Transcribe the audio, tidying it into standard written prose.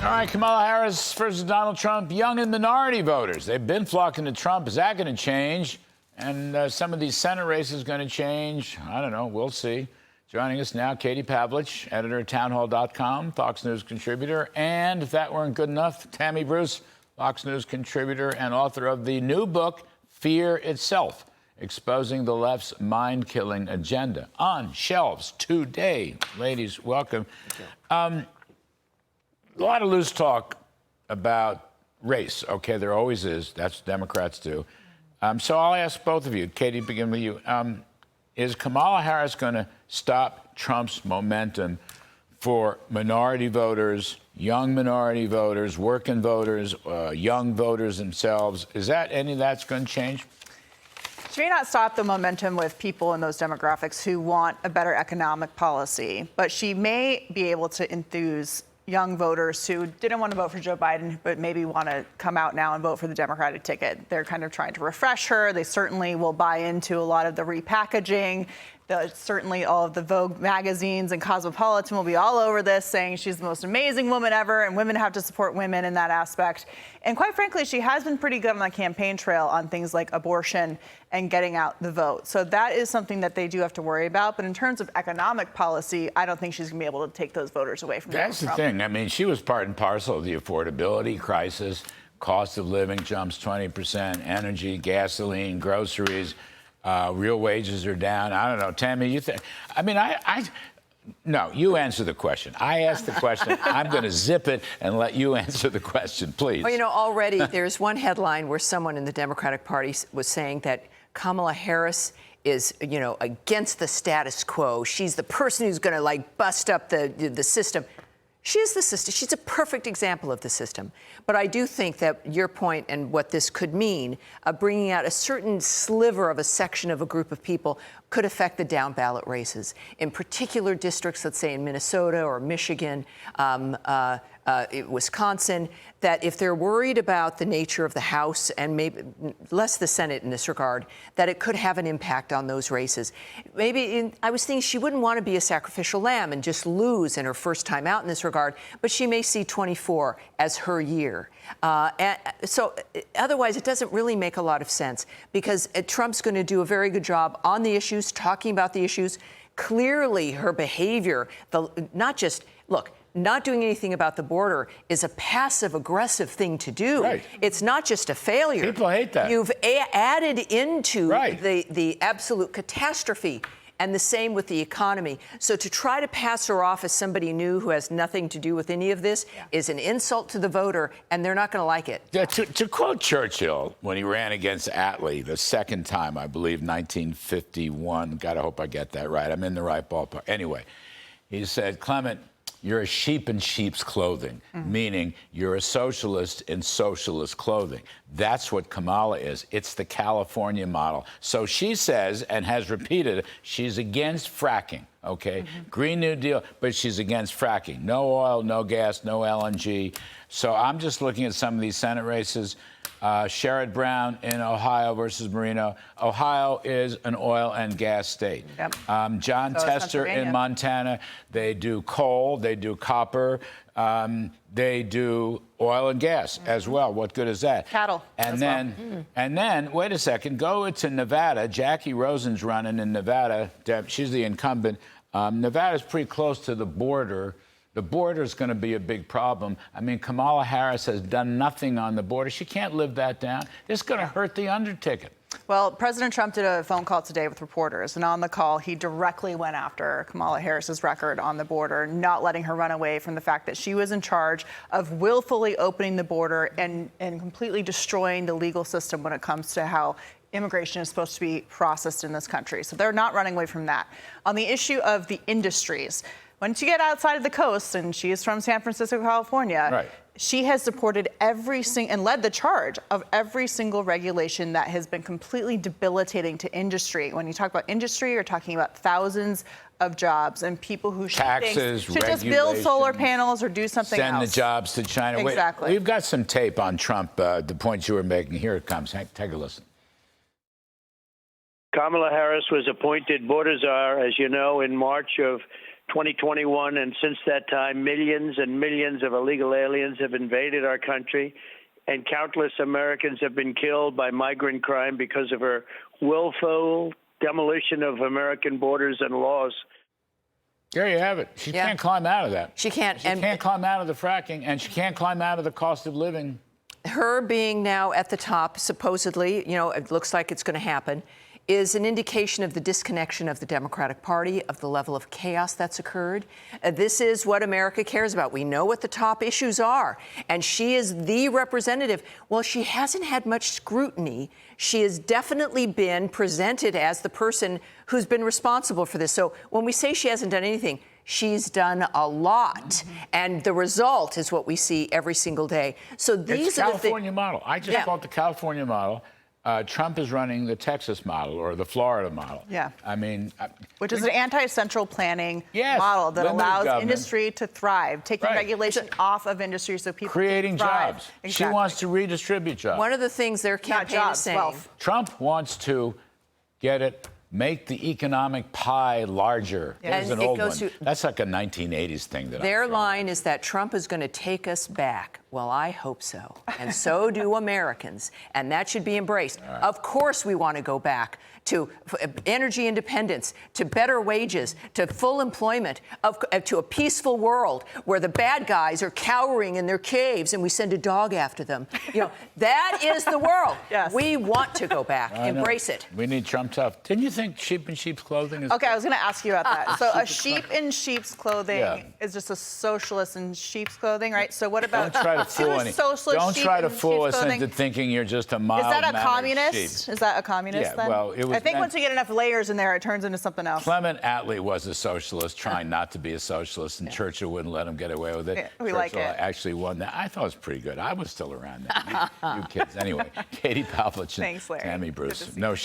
All right, Kamala Harris versus Donald Trump, young and minority voters. They've been flocking to Trump. Is that going to change? And some of these Senate races going to change? I don't know. We'll see. Joining us now, Katie Pavlich, editor at townhall.com, Fox News contributor. And if that weren't good enough, Tammy Bruce, Fox News contributor and author of the new book, Fear Itself, Exposing the Left's Mind-Killing Agenda. On shelves today. Ladies, welcome. A lot of loose talk about race. Okay, there always is. That's what Democrats do. So I'll ask both of you. Katie, begin with you. Is Kamala Harris going to stop Trump's momentum for minority voters, young minority voters, working voters, young voters themselves? Is that any of that's going to change? She may not stop the momentum with people in those demographics who want a better economic policy, but she may be able to enthuse young voters who didn't want to vote for Joe Biden, but maybe want to come out now and vote for the Democratic ticket. They're kind of trying to refresh her. They certainly will buy into a lot of the repackaging. Certainly all of the Vogue magazines and Cosmopolitan will be all over this, saying she's the most amazing woman ever, and women have to support women in that aspect. And quite frankly, she has been pretty good on the campaign trail on things like abortion and getting out the vote. So that is something that they do have to worry about. But in terms of economic policy, I don't think she's going to be able to take those voters away from That's the thing. I mean, she was part and parcel of the affordability crisis. Cost of living jumps 20%, energy, gasoline, groceries. Real wages are down. I don't know. Tammy, you think? I mean, no, you answer the question. I asked the question. I'm going to zip it and let you answer the question, please. Well, you know, already there's one headline where someone in the Democratic Party was saying that Kamala Harris is, you know, against the status quo. She's the person who's going to, like, bust up the system. She is the system. She's a perfect example of the system. But I do think that your point and what this could mean, bringing out a certain sliver of a section of a group of people, could affect the down ballot races. In particular districts, let's say in Minnesota or Michigan, Wisconsin, that if they're worried about the nature of the House and maybe less the Senate in this regard, that it could have an impact on those races. I was thinking she wouldn't want to be a sacrificial lamb and just lose in her first time out in this regard, but she may see 24 as her year. So otherwise, it doesn't really make a lot of sense because Trump's going to do a very good job on the issues, talking about the issues. Clearly, her behavior, not doing anything about the border is a passive-aggressive thing to do. Right. It's not just a failure. People hate that. You've added into the absolute catastrophe, and the same with the economy. So to try to pass her off as somebody new who has nothing to do with any of this is an insult to the voter, and they're not going to like it. Yeah, to quote Churchill, when he ran against Attlee the second time, I believe, 1951, God, I hope I get that right. I'm in the right ballpark. Anyway, he said, Clement, you're a sheep in sheep's clothing, meaning you're a socialist in socialist clothing. That's what Kamala is. It's the California model. So she says, and has repeated, she's against fracking, okay? Green New Deal, but she's against fracking. No oil, no gas, no LNG. So I'm just looking at some of these Senate races. Sherrod Brown in Ohio versus Marino. Ohio is an oil and gas state. Yep. John Tester in Montana. They do coal, they do copper, they do oil and gas as well. What good is that? Cattle. And then, wait a second, go to Nevada. Jackie Rosen's running in Nevada. She's the incumbent. Nevada's pretty close to the border. The border is going to be a big problem. I mean, Kamala Harris has done nothing on the border. She can't live that down. It's going to hurt the underticket. Well, President Trump did a phone call today with reporters, and on the call, he directly went after Kamala Harris's record on the border, not letting her run away from the fact that she was in charge of willfully opening the border and completely destroying the legal system when it comes to how immigration is supposed to be processed in this country. So they're not running away from that. On the issue of the industries, once you get outside of the coast, and she is from San Francisco, California, she has supported and led the charge of every single regulation that has been completely debilitating to industry. When you talk about industry, you're talking about thousands of jobs and people who should just build solar panels or do something else. Send the jobs to China. Exactly. Wait, we've got some tape on Trump, the points you were making. Here it comes. Take a listen. Kamala Harris was appointed border czar, as you know, in March of 2021, and since that time, millions and millions of illegal aliens have invaded our country, and countless Americans have been killed by migrant crime because of her willful demolition of American borders and laws. There you have it. She can't climb out of that. She can't. She can't climb out of the fracking, and she can't climb out of the cost of living. Her being now at the top, supposedly, it looks like it's going to happen, is an indication of the disconnection of the Democratic Party, of the level of chaos that's occurred. This is what America cares about. We know what the top issues are, and she is the representative. Well, she hasn't had much scrutiny. She has definitely been presented as the person who's been responsible for this. So when we say she hasn't done anything, she's done a lot, and the result is what we see every single day. So these it's are the California model. I just called the California model. Trump is running the Texas model or the Florida model. Yeah. I mean, which is an anti-central planning Yes, model that limited allows government. industry to thrive, taking Right. regulation off of industry so people creating can thrive. jobs. Exactly. She wants to redistribute jobs. One of the things their campaign jobs, is saying. wealth. Trump wants to make the economic pie larger. Yeah. There's And an it old goes one. to- That's like a 1980s thing. Their line is that Trump is going to take us back. Well, I hope so. And so do Americans. And that should be embraced. Right. Of course, we want to go back to energy independence, to better wages, to full employment, to a peaceful world where the bad guys are cowering in their caves and we send a dog after them. That is the world. Yes. We want to go back. Embrace it. We need Trump tough. Didn't you think sheep in sheep's clothing is... Okay, I was going to ask you about that. So a sheep in sheep's clothing Yeah. is just a socialist in sheep's clothing, right? So what about... Don't try to fool a socialist Don't sheep try to in fool sheep's us clothing? into thinking you're just a mild Is that a mannered communist? sheep. Is that a communist Yeah, then? well, it was I think meant- once you get enough layers in there, it turns into something else. Clement Attlee was a socialist, trying not to be a socialist, and Churchill wouldn't let him get away with it. Yeah, we like Churchill it. actually won that. I thought it was pretty good. I was still around then. You kids. Anyway, Katie Pavlich and Thanks, Larry. Tammy Good to Bruce. see No you.